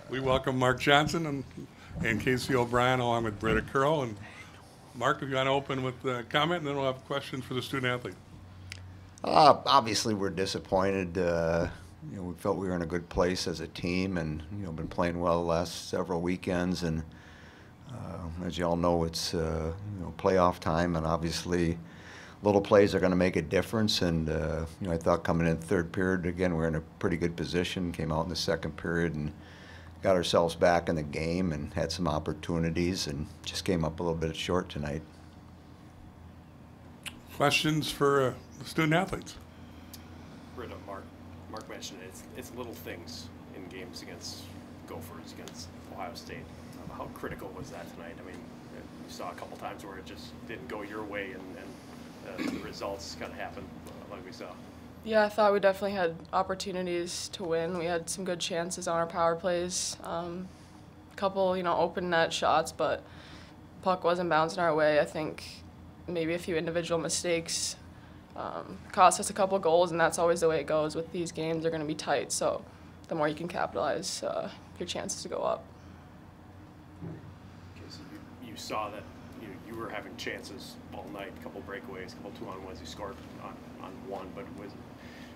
We welcome Mark Johnson and Casey O'Brien along with Britta Curl. And Mark, if you want to open with a comment, and then we'll have questions for the student athlete. Obviously, we're disappointed. We felt we were in a good place as a team, and been playing well the last several weekends. And as you all know, it's playoff time, and obviously, little plays are going to make a difference. And I thought coming in the third period, again, we're in a pretty good position. Came out in the second period and got ourselves back in the game and had some opportunities, and just came up a little bit short tonight. Questions for the student athletes? Britta, Mark mentioned it. It's little things in games against Gophers, against Ohio State. How critical was that tonight? I mean, you saw a couple times where it just didn't go your way, and the results kind of happened like we saw. Yeah, I thought we definitely had opportunities to win. We had some good chances on our power plays. A couple, open net shots, but puck wasn't bouncing our way. I think maybe a few individual mistakes cost us a couple goals, and that's always the way it goes with these games. They're going to be tight, so the more you can capitalize, your chances to go up. Okay, so you saw that you were having chances all night, a couple breakaways, a couple two-on-ones. You scored on one, but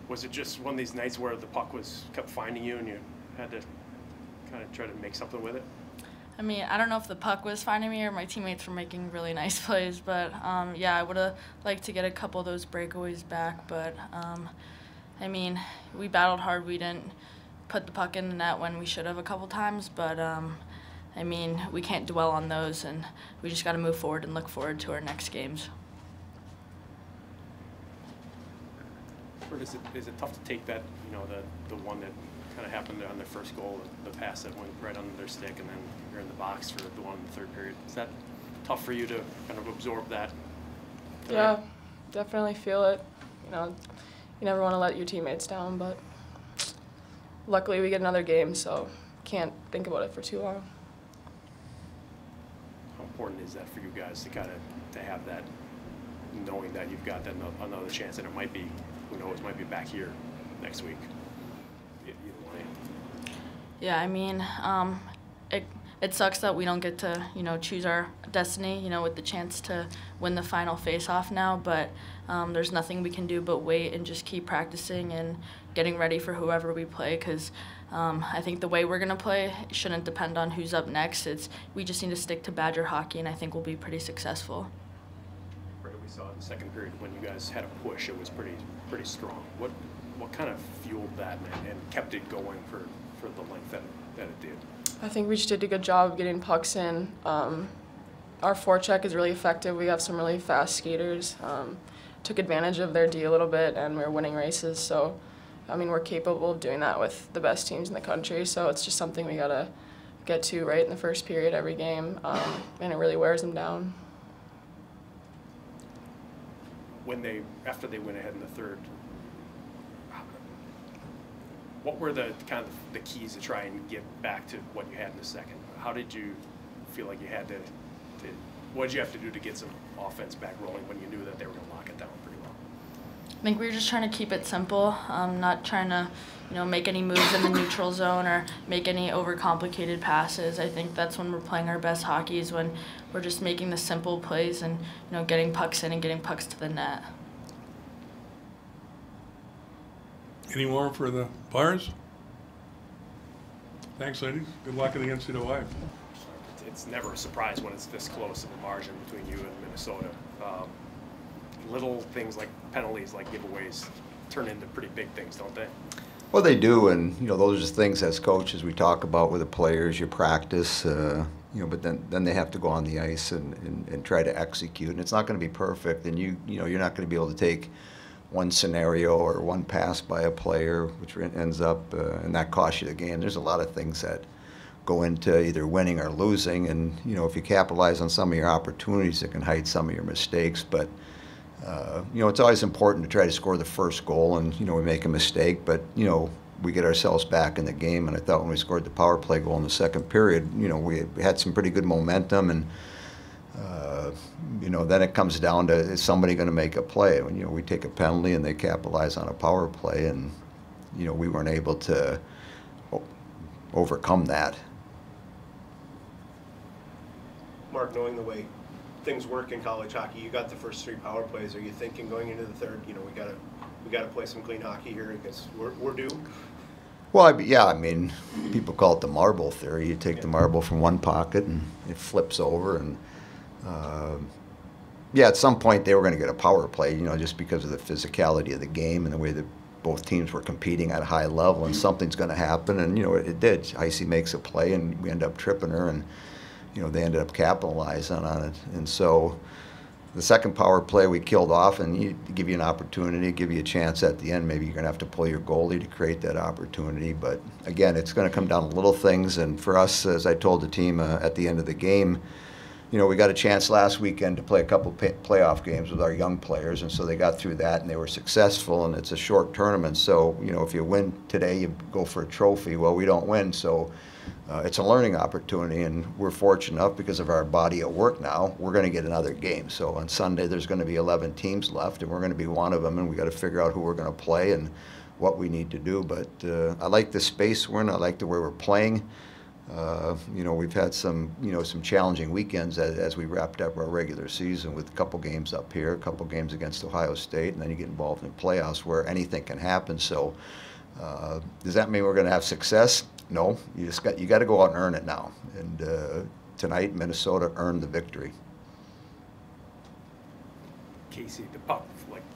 was it just one of these nights where the puck kept finding you and you had to kind of try to make something with it? I mean, I don't know if the puck was finding me or my teammates were making really nice plays, but yeah, I would have liked to get a couple of those breakaways back. But I mean, we battled hard. We didn't put the puck in the net when we should have a couple times, but I mean, we can't dwell on those, and we just got to move forward and look forward to our next games. Is it tough to take that, the one that kind of happened on their first goal, the pass that went right under their stick, and then you're in the box for the one in the third period? Is that tough for you to kind of absorb that? Yeah, definitely feel it. You never want to let your teammates down, but luckily we get another game, so can't think about it for too long. How important is that for you guys to have that, knowing that you've got another chance, and it might be, who knows, might be back here next week? Either way. Yeah, I mean, it sucks that we don't get to, choose our destiny, with the chance to win the final face-off now, but there's nothing we can do but wait and just keep practicing and getting ready for whoever we play, because I think the way we're going to play shouldn't depend on who's up next. We just need to stick to Badger hockey, and I think we'll be pretty successful. We saw in the second period when you guys had a push, it was pretty strong. What kind of fueled that and kept it going for the length that it did? I think we just did a good job of getting pucks in. Our forecheck is really effective. We have some really fast skaters. Took advantage of their D a little bit, and we were winning races. So, I mean, we're capable of doing that with the best teams in the country. So it's just something we gotta get to right in the first period every game, and it really wears them down. After they went ahead in the third, what were the kind of the keys to try and get back to what you had in the second? How did you feel like you had to what did you have to do to get some offense back rolling when you knew that they were going to lock it down pretty well? I think we were just trying to keep it simple, not trying to, make any moves in the neutral zone or make any overcomplicated passes. I think that's when we're playing our best hockey, is when we're just making the simple plays and, getting pucks in and getting pucks to the net. Any more for the players? Thanks, ladies. Good luck in the NCAA. It's never a surprise when it's this close of a margin between you and Minnesota. Little things like penalties, like giveaways, turn into pretty big things, don't they? Well, they do, and those are just things as coaches we talk about with the players. You practice, but then they have to go on the ice and try to execute, and it's not going to be perfect. And you're not going to be able to take one scenario or one pass by a player, which ends up and that costs you the game. There's a lot of things that go into either winning or losing, and if you capitalize on some of your opportunities, it can hide some of your mistakes. But it's always important to try to score the first goal, and we make a mistake, but we get ourselves back in the game. And I thought when we scored the power play goal in the second period, we had some pretty good momentum, and then it comes down to, is somebody going to make a play? When we take a penalty and they capitalize on a power play, and we weren't able to overcome that. Mark, knowing the way things work in college hockey, you got the first 3 power plays. Are you thinking going into the third, you know, we gotta play some clean hockey here because we're due? Well, yeah, I mean, people call it the marble theory. You take the marble from one pocket and it flips over, and yeah, at some point they were going to get a power play, you know, just because of the physicality of the game and the way that both teams were competing at a high level, and something's going to happen, and you know, it did. Icy makes a play, and we end up tripping her, and you know, they ended up capitalizing on it, and so. The second power play we killed off, and you give you an opportunity, give you a chance at the end. Maybe you're going to have to pull your goalie to create that opportunity. But again, it's going to come down to little things. And for us, as I told the team at the end of the game, you know, we got a chance last weekend to play a couple playoff games with our young players, and so they got through that and they were successful. And it's a short tournament, so you know, if you win today, you go for a trophy. Well, we don't win, so. It's a learning opportunity, and we're fortunate enough because of our body of work now, we're going to get another game. So on Sunday, there's going to be 11 teams left, and we're going to be one of them, and we got to figure out who we're going to play and what we need to do. But I like the space we're in. I like the way we're playing. You know, we've had some, you know, some challenging weekends as we wrapped up our regular season with a couple games up here, a couple games against Ohio State, and then you get involved in playoffs where anything can happen. So does that mean we're going to have success? No, you got to go out and earn it now. And tonight, Minnesota earned the victory. Casey, the puck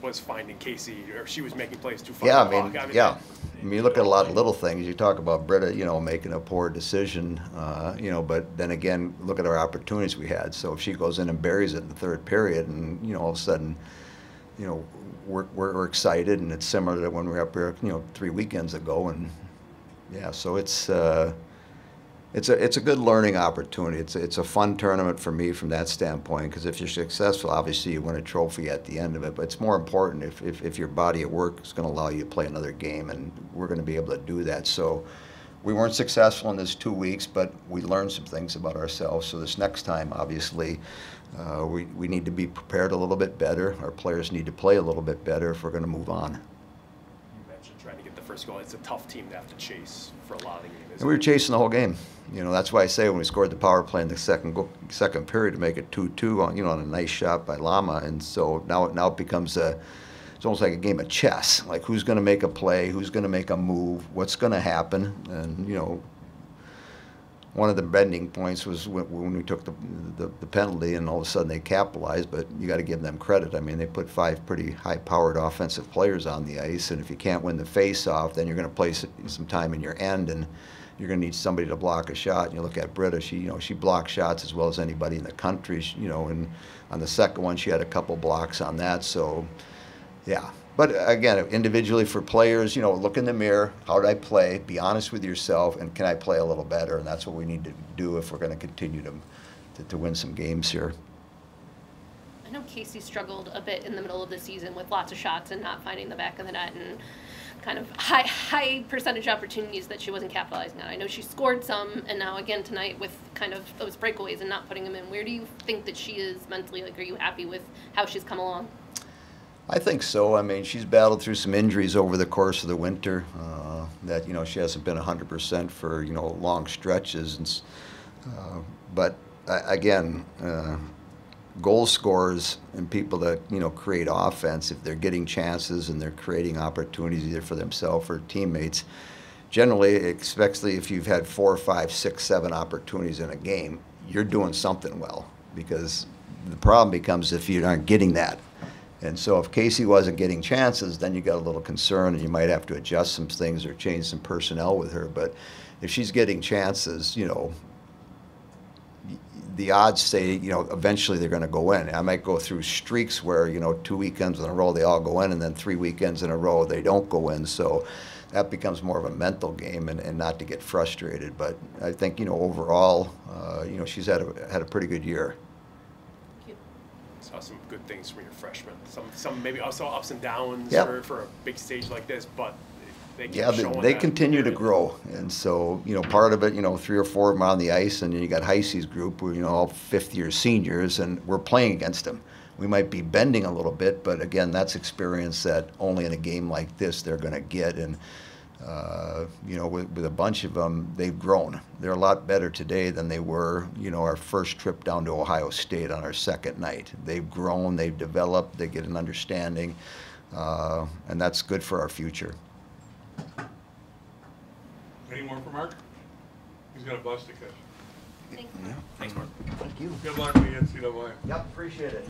was finding Casey, or she was making plays too far. Yeah, I mean, yeah. I mean, you look at a lot of little things. You talk about Britta, you know, making a poor decision, you know, but then again, look at our opportunities we had. So if she goes in and buries it in the third period, and you know, all of a sudden, you know, we're excited, and it's similar to when we were up here, you know, 3 weekends ago, and. Yeah, so it's a good learning opportunity. It's a fun tournament for me from that standpoint, because if you're successful, obviously you win a trophy at the end of it. But it's more important if your body at work is going to allow you to play another game, and we're going to be able to do that. So we weren't successful in this 2 weeks, but we learned some things about ourselves. So this next time, obviously, we need to be prepared a little bit better. Our players need to play a little bit better if we're going to move on. Trying to get the first goal. It's a tough team to have to chase for a lot of the game. And we were chasing the whole game. You know, that's why I say when we scored the power play in the second period to make it 2-2 on, you know, on a nice shot by Lama, and so now it becomes it's almost like a game of chess. Like, who's going to make a play, who's going to make a move, what's going to happen, and you know. One of the bending points was when we took the penalty, and all of a sudden they capitalized, but you got to give them credit. I mean, they put 5 pretty high-powered offensive players on the ice, and if you can't win the face-off, then you're going to play some time in your end, and you're going to need somebody to block a shot. And you look at Britta, she blocked shots as well as anybody in the country, you know, and on the second one she had a couple blocks on that, so yeah. But again, individually for players, you know, look in the mirror. How did I play? Be honest with yourself, and can I play a little better? And that's what we need to do if we're going to continue to win some games here. I know Casey struggled a bit in the middle of the season with lots of shots and not finding the back of the net, and kind of high percentage opportunities that she wasn't capitalizing on. I know she scored some, and now again tonight with kind of those breakaways and not putting them in. Where do you think that she is mentally? Like, are you happy with how she's come along? I think so. I mean, she's battled through some injuries over the course of the winter. That, you know, she hasn't been 100% for, you know, long stretches. And, but again, goal scorers and people that, you know, create offense, if they're getting chances and they're creating opportunities either for themselves or teammates, generally, especially if you've had 4, 5, 6, 7 opportunities in a game, you're doing something well. Because the problem becomes if you aren't getting that. And so if Casey wasn't getting chances, then you got a little concern, and you might have to adjust some things or change some personnel with her. But if she's getting chances, you know, the odds say, you know, eventually they're going to go in. I might go through streaks where, you know, 2 weekends in a row they all go in, and then 3 weekends in a row they don't go in. So that becomes more of a mental game, and not to get frustrated. But I think, you know, overall, you know, she's had a pretty good year. Saw some good things from your freshmen. Some maybe also ups and downs for a big stage like this, but they keep showing they continue to grow. And so, you know, part of it, you know, 3 or 4 of them on the ice, and then you got Heisey's group, where, you know, all fifth-year seniors, and we're playing against them. We might be bending a little bit, but again, that's experience that only in a game like this they're going to get. And You know, with a bunch of them, they've grown. They're a lot better today than they were, you know, our first trip down to Ohio State on our second night. They've grown, they've developed, they get an understanding, and that's good for our future. Any more for Mark? He's got a bus to catch. Thanks. Thanks, Mark. Thank you. Good luck in the NCAA. Yep, appreciate it.